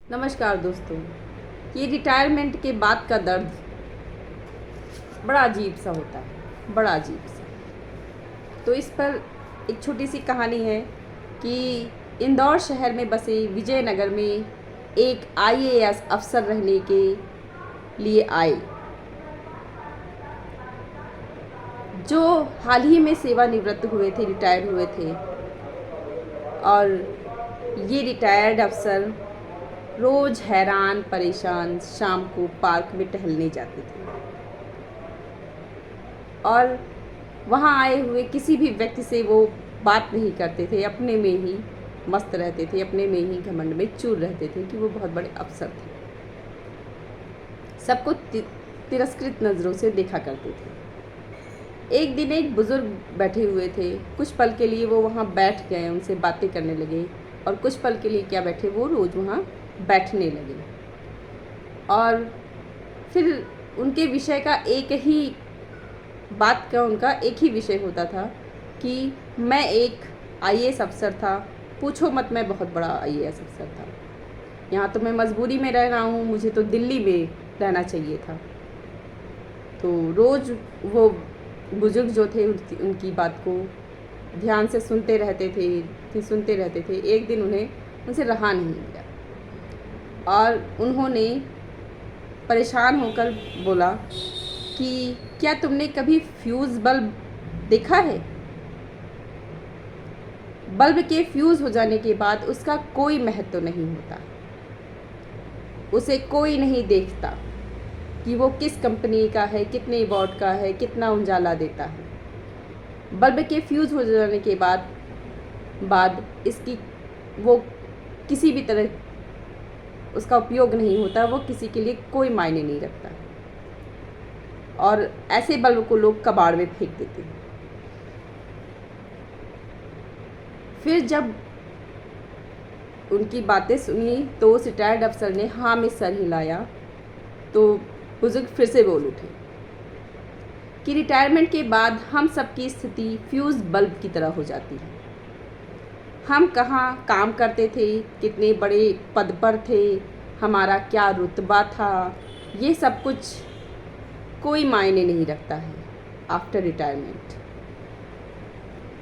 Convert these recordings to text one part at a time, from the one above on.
नमस्कार दोस्तों। ये रिटायरमेंट के बाद का दर्द बड़ा अजीब सा होता है, बड़ा अजीब सा। तो इस पर एक छोटी सी कहानी है कि इंदौर शहर में बसे विजयनगर में एक आईएएस अफसर रहने के लिए आए, जो हाल ही में सेवानिवृत्त हुए थे, रिटायर हुए थे। और ये रिटायर्ड अफसर रोज़ हैरान परेशान शाम को पार्क में टहलने जाते थे और वहाँ आए हुए किसी भी व्यक्ति से वो बात नहीं करते थे, अपने में ही मस्त रहते थे, अपने में ही घमंड में चूर रहते थे कि वो बहुत बड़े अफसर थे। सबको तिरस्कृत नज़रों से देखा करते थे। एक दिन एक बुज़ुर्ग बैठे हुए थे, कुछ पल के लिए वो वहाँ बैठ गए, उनसे बातें करने लगे। और कुछ पल के लिए क्या बैठे, वो रोज़ वहाँ बैठने लगे। और फिर उनके विषय का एक ही बात का उनका एक ही विषय होता था कि मैं एक आईएएस अफसर था, पूछो मत, मैं बहुत बड़ा आईएएस अफसर था। यहाँ तो मैं मजबूरी में रह रहा हूँ, मुझे तो दिल्ली में रहना चाहिए था। तो रोज़ वो बुजुर्ग जो थे उनकी बात को ध्यान से सुनते रहते थे। एक दिन उन्हें उनसे रहा नहीं गया और उन्होंने परेशान होकर बोला कि क्या तुमने कभी फ्यूज़ बल्ब देखा है? बल्ब के फ्यूज़ हो जाने के बाद उसका कोई महत्व नहीं होता, उसे कोई नहीं देखता कि वो किस कंपनी का है, कितने वॉट का है, कितना उजाला देता है। बल्ब के फ्यूज़ हो जाने के बाद इसकी वो किसी भी तरह उसका उपयोग नहीं होता, वो किसी के लिए कोई मायने नहीं रखता और ऐसे बल्ब को लोग कबाड़ में फेंक देते हैं। फिर जब उनकी बातें सुनी तो उस रिटायर्ड अफसर ने हाँ में सर हिलाया। तो बुजुर्ग फिर से बोल उठे कि रिटायरमेंट के बाद हम सबकी स्थिति फ्यूज़ बल्ब की तरह हो जाती है। हम कहाँ काम करते थे, कितने बड़े पद पर थे, हमारा क्या रुतबा था, ये सब कुछ कोई मायने नहीं रखता है आफ्टर रिटायरमेंट।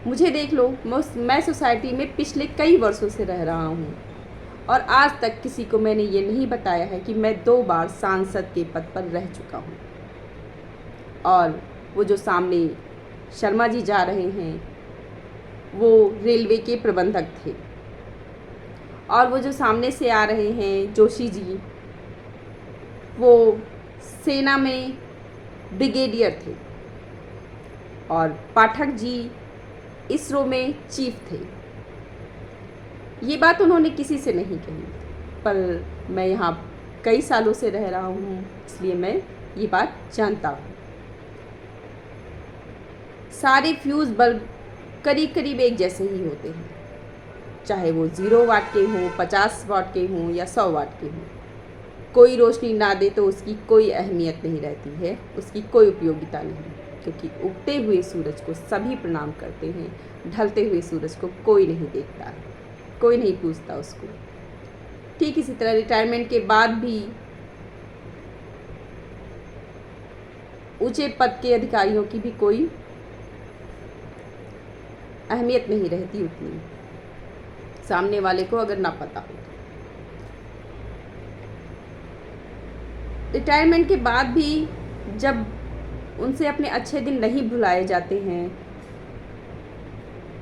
मुझे देख लो, मैं सोसाइटी में पिछले कई वर्षों से रह रहा हूँ और आज तक किसी को मैंने ये नहीं बताया है कि मैं 2 बार सांसद के पद पर रह चुका हूँ। और वो जो सामने शर्मा जी जा रहे हैं, वो रेलवे के प्रबंधक थे और वो जो सामने से आ रहे हैं जोशी जी, वो सेना में ब्रिगेडियर थे और पाठक जी इसरो में चीफ थे। ये बात उन्होंने किसी से नहीं कही, पर मैं यहाँ कई सालों से रह रहा हूँ, इसलिए मैं ये बात जानता हूँ। सारे फ्यूज़ बल्ब करीब करीब एक जैसे ही होते हैं, चाहे वो 0 वाट के हों, 50 वाट के हों या 100 वाट के हों। कोई रोशनी ना दे तो उसकी कोई अहमियत नहीं रहती है, उसकी कोई उपयोगिता नहीं, क्योंकि उगते हुए सूरज को सभी प्रणाम करते हैं, ढलते हुए सूरज को कोई नहीं देखता है, कोई नहीं पूछता उसको। ठीक इसी तरह रिटायरमेंट के बाद भी ऊंचे पद के अधिकारियों की भी कोई अहमियत नहीं रहती उतनी, सामने वाले को अगर ना पता हो। रिटायरमेंट के बाद भी जब उनसे अपने अच्छे दिन नहीं भुलाए जाते हैं,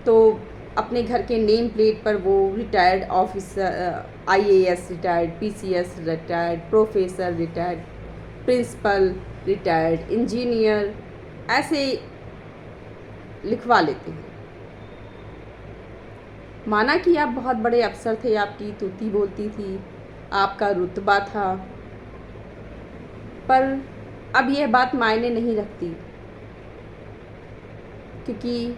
तो अपने घर के नेम प्लेट पर वो retired officer, IAS retired, PCS retired, professor retired, principal retired, engineer, ऐसे लिखवा लेते हैं। माना कि आप बहुत बड़े अफसर थे, आपकी तूती बोलती थी, आपका रुतबा था, पर अब यह बात मायने नहीं रखती, क्योंकि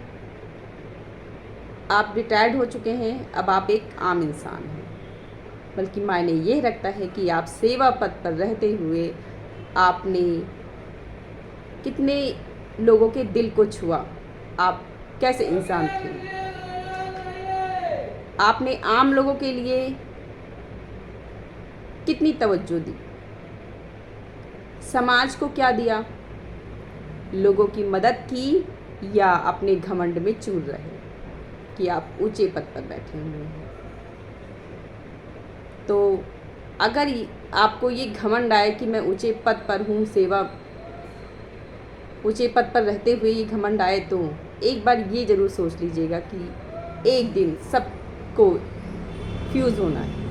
आप रिटायर्ड हो चुके हैं, अब आप एक आम इंसान हैं। बल्कि मायने ये रखता है कि आप सेवा पद पर रहते हुए आपने कितने लोगों के दिल को छुआ, आप कैसे इंसान थे। आपने आम लोगों के लिए कितनी तवज्जो दी, समाज को क्या दिया, लोगों की मदद की या अपने घमंड में चूर रहे कि आप ऊंचे पद पर बैठे हुए हैं। तो अगर आपको ये घमंड आए कि मैं ऊंचे पद पर हूँ, ऊंचे पद पर रहते हुए ये घमंड आए, तो एक बार ये ज़रूर सोच लीजिएगा कि एक दिन सबको फ्यूज़ होना है।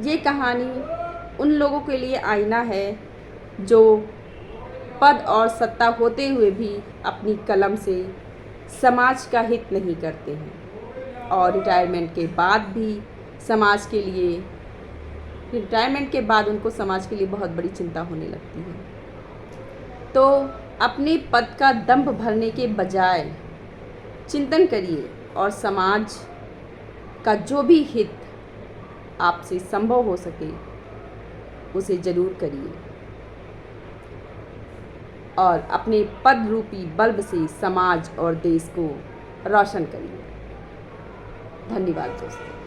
ये कहानी उन लोगों के लिए आईना है जो पद और सत्ता होते हुए भी अपनी कलम से समाज का हित नहीं करते हैं और रिटायरमेंट के बाद उनको समाज के लिए बहुत बड़ी चिंता होने लगती है। तो अपने पद का दंभ भरने के बजाय चिंतन करिए और समाज का जो भी हित आपसे संभव हो सके उसे ज़रूर करिए और अपने पद रूपी बल्ब से समाज और देश को रोशन करिए। धन्यवाद दोस्तों।